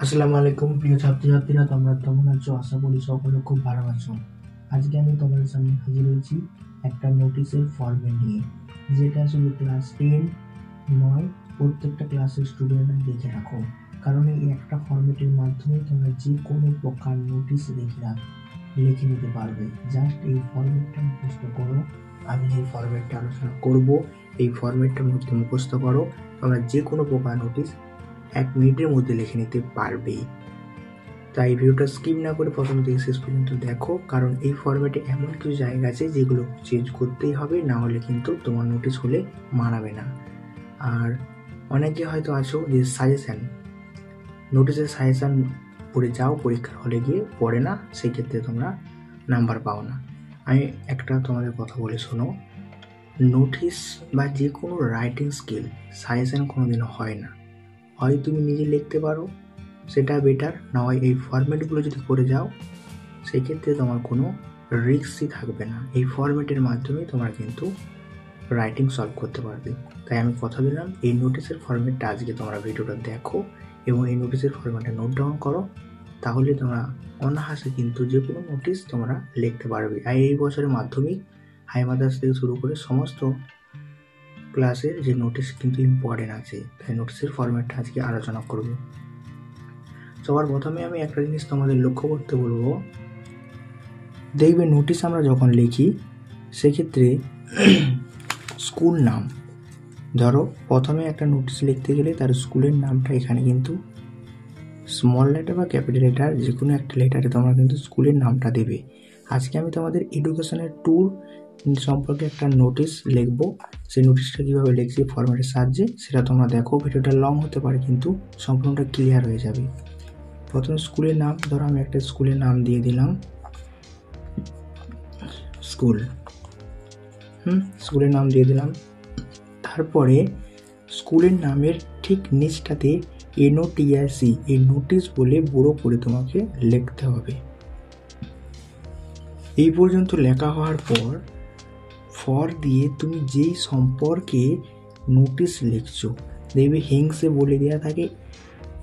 আসসালামু আলাইকুম প্রিয় ছাত্রছাত্রীরা, তোমরা কেমন আছো? আশা করি সকলে খুব ভালো আছো। আজকে আমি তোমাদের সামনে হাজির হয়েছি একটা নোটিশের ফর্মেট নিয়ে, যেটা আসলে ক্লাস 10 নয় প্রত্যেকটা ক্লাসের স্টুডেন্টরা দেখে রাখো। কারণ এই একটা ফর্মেটের মাধ্যমে তোমরা যে কোনো প্রকার নোটিশ লিখে নিতে পারবে। জাস্ট এই ফর্মেটটা মুখস্থ করো। আমি এই ফর্মেটটা আলোচনা করব। এই ফর্মেটটার মধ্যে মুখস্থ করো, তোমরা যে কোনো প্রকার নোটিশ 1 মিনিটের মধ্যে লিখে নিতে পারবে। তাই ভিডিওটা স্কিপ না করে প্রথম থেকে শেষ পর্যন্ত দেখো, কারণ এই ফরম্যাটে এমন কিছু জায়গা আছে যেগুলো চেঞ্জ করতেই হবে, না হলে কিন্তু তোমার নোটিশ হলে মানাবে না। আর অনেকে হয়তো আছো যে নোটিশের সাজেশান পড়ে যাও, পরীক্ষার হলে গিয়ে পড়ে না, সেই ক্ষেত্রে তোমরা নাম্বার পাও না। আমি একটা তোমাদের কথা বলে শোনো, নোটিশ বা যে কোনো রাইটিং স্কিল সাজেশান কোনোদিনও হয় না। হয় তুমি নিজে লিখতে পারো, সেটা বেটার, না হয় এই ফরম্যাটগুলো যদি করে যাও সেক্ষেত্রে তোমার কোনো রিস্কই থাকবে না। এই ফরম্যাটের মাধ্যমে তোমরা কিন্তু রাইটিং সলভ করতে পারবে। তাই আমি কথা দিলাম, এই নোটিশের ফরম্যাটটা আজকে তোমরা ভিডিওটা দেখো এবং এই নোটিশের ফরম্যাটটা নোট ডাউন করো, তাহলে তোমরা অনায়াসে কিন্তু যে কোনো নোটিশ তোমরা লিখতে পারবে। আর এই বছরের মাধ্যমিক, হাই মাদ্রাস থেকে শুরু করে সমস্ত ক্লাসের যে নোটিশ কিন্তু ইম্পর্টেন্ট আছে, তাই নোটিশের ফরম্যাটটা আজকে আলোচনা করব। সবার প্রথমে আমি একটা জিনিস তোমাদের লক্ষ্য করতে বলবো, দেখবে নোটিশ আমরা যখন লিখি সেক্ষেত্রে স্কুল নাম, ধরো প্রথমে একটা নোটিশ লিখতে গেলে তার স্কুলের নামটা এখানে কিন্তু স্মল লেটার বা ক্যাপিটাল লেটার যে কোনো একটা লেটারে তোমরা কিন্তু স্কুলের নামটা দেবে। আজকে আমি তোমাদের এডুকেশনের ট্যুর সম্পর্কে একটা নোটিশ লিখবো। সেই নোটিশটা কীভাবে লিখছি ফরম্যাটের সাহায্যে সেটা তোমরা দেখো। ভিডিওটা লং হতে পারে কিন্তু সম্পূর্ণটা ক্লিয়ার হয়ে যাবে। প্রথমে স্কুলের নাম, ধরো আমি একটা স্কুলের নাম দিয়ে দিলাম স্কুল, স্কুলের নাম দিয়ে দিলাম। তারপরে স্কুলের নামের ঠিক নিচটাতে NOTIC এই নোটিশ বলে বড় করে তোমাকে লিখতে হবে। এই পর্যন্ত লেখা হওয়ার পর ফর দিয়ে তুমি যেই সম্পর্কে নোটিশ লিখছো, দেখবে হিংসে বলে দেওয়া থাকে,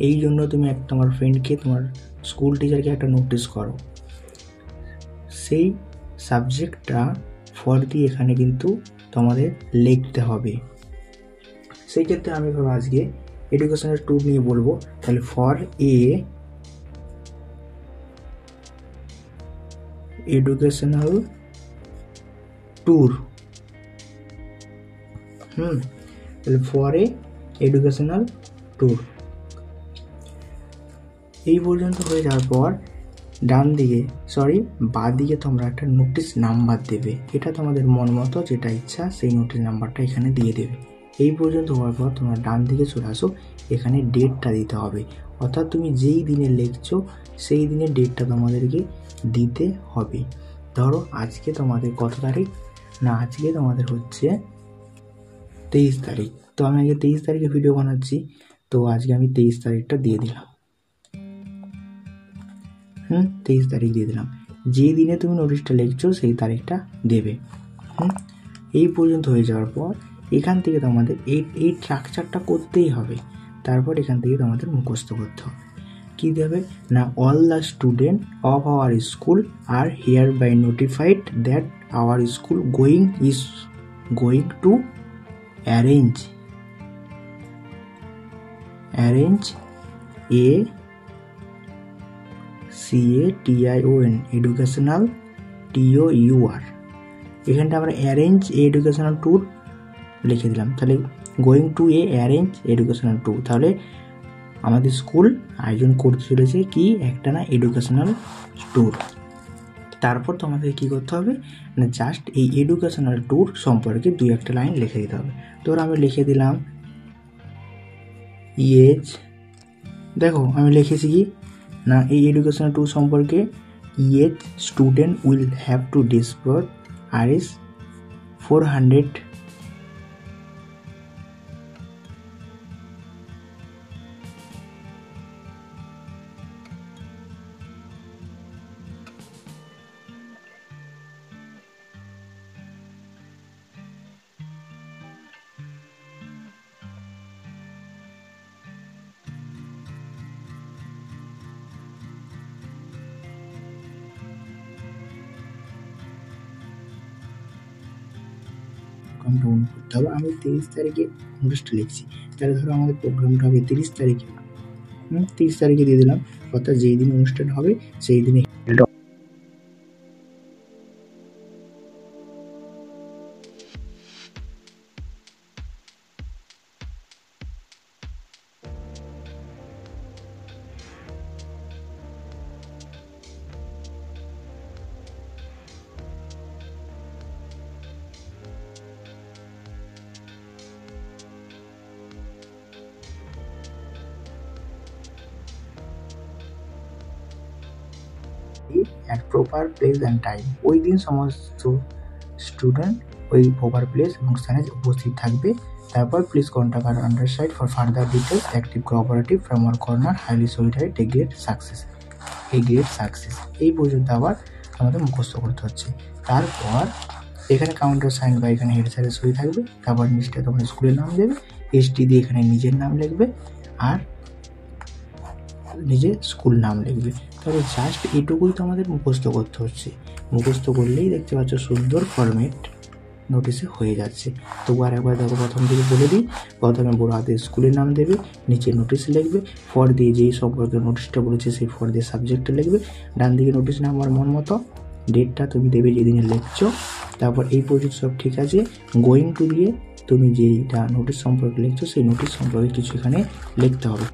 এই জন্য তুমি তোমার ফ্রেন্ডকে, তোমার স্কুল টিচারকে একটা নোটিশ করো, সেই সাবজেক্টটা ফর দিয়ে এখানে কিন্তু তোমাদের লিখতে হবে। সেই ক্ষেত্রে আমি আজকে এডুকেশনাল ট্যুর নিয়ে বলবো। তাহলে ফর এডুকেশনাল ট্যুর, তাহলে ফর এডুকেশনাল ট্যুর এই পর্যন্ত হয়ে যাওয়ার পর বাঁ দিকে তোমরা একটা নোটিশ নাম্বার দেবে। এটা তোমাদের মন মতো যেটা ইচ্ছা সেই নোটিশ নাম্বারটা এখানে দিয়ে দেবে। এই পর্যন্ত হওয়ার পর তোমরা ডান দিকে চলে আসো, এখানে ডেটটা দিতে হবে, অর্থাৎ তুমি যেই দিনে লিখছো সেই দিনের ডেটটা তোমাদেরকে দিতে হবে। ধরো আজকে তোমাদের কত তারিখ, না আজকে তোমাদের হচ্ছে 23 তারিখ, তো আমি আজকে 23 তারিখে ভিডিও বানাচ্ছি, তো আজকে আমি 23 তারিখটা দিয়ে দিলাম। 23 তারিখ দিয়ে দিলাম। যে দিনে তুমি নোটিশটা লিখছো সেই তারিখটা দেবে। এই পর্যন্ত হয়ে যাওয়ার পর এখান থেকে তোমাদের এই স্ট্রাকচারটা করতেই হবে। তারপর এখান থেকে তোমাদের মুখস্থ করতে হবে। কি দেবে না, all the student of our school are here by notified that our school is going to arrange a CATION educational TOUR, এখানটা আমরা অ্যারেঞ্জ এডুকেশনাল ট্যুর লিখে দিলাম। তাহলে going to arrange educational tour, তাহলে আমাদের স্কুল আয়োজন করতে চলেছে কি একটা না এডুকেশনাল ট্যুর। তারপর তোমাদের কি করতে হবে না, জাস্ট এই এডুকেশনাল ট্যুর সম্পর্কে 2-1 লাইন লিখে দিতে হবে। ধরো আমি লিখে দিলাম দেখো আমি লিখেছি কি না, এই এডুকেশনাল ট্যুর সম্পর্কে student will have to disburse Rs 400 প্রোগ্রামটা অন করতে হবে। আমি 30 তারিখে নোটিশটা লিখছি, তাহলে ধরো আমাদের প্রোগ্রামটা হবে 30 তারিখে, 30 তারিখে দিয়ে দিলাম, অর্থাৎ যেই দিন অনুষ্ঠান হবে সেই দিনে at proper place and time। ওই দিন সমস্ত স্টুডেন্ট ওই প্রপার প্লেস এবং স্থানে উপস্থিত থাকবে। তারপর প্লিজ কন্ট্যাক্ট আর undersigned for further details, active cooperative from our corner, highly solidarity, a great success. এই পর্যন্ত আবার আমাদের মুখস্থ করতে হচ্ছে। তারপর এখানে কাউন্টার সাইন বা এখানে হেড স্যারের সই থাকবে। তারপর নিচটা তোমরা স্কুলের নাম দেবে, এসটি দিয়ে এখানে নিজের নাম লিখবে আর নিজের স্কুল নাম লিখবে। তবে জাস্ট এটুকুই তো আমাদের মুখস্থ করতে হচ্ছে। মুখস্থ করলেই দেখতে পাচ্ছ সুন্দর ফরম্যাট নোটিশে হয়ে যাচ্ছে। তবু আর একবার দেখো, প্রথম থেকে বলে দিই। প্রথমে বড় হাতে স্কুলের নাম দেবে, নিচে নোটিশ লিখবে, ফর দিয়ে যেই সম্পর্কে নোটিশটা বলেছে সেই ফর দিয়ে সাবজেক্টটা লিখবে, ডান দিকে নোটিশ নাম্বার মন মতো, ডেটটা তুমি দেবে যেদিনে লিখছো। তারপর এই পর্যন্ত সব ঠিক আছে। গোয়িং টু দিয়ে তুমি যেইটা নোটিশ সম্পর্কে লিখছো সেই নোটিশ সম্পর্কে কিছু এখানে লিখতে হবে।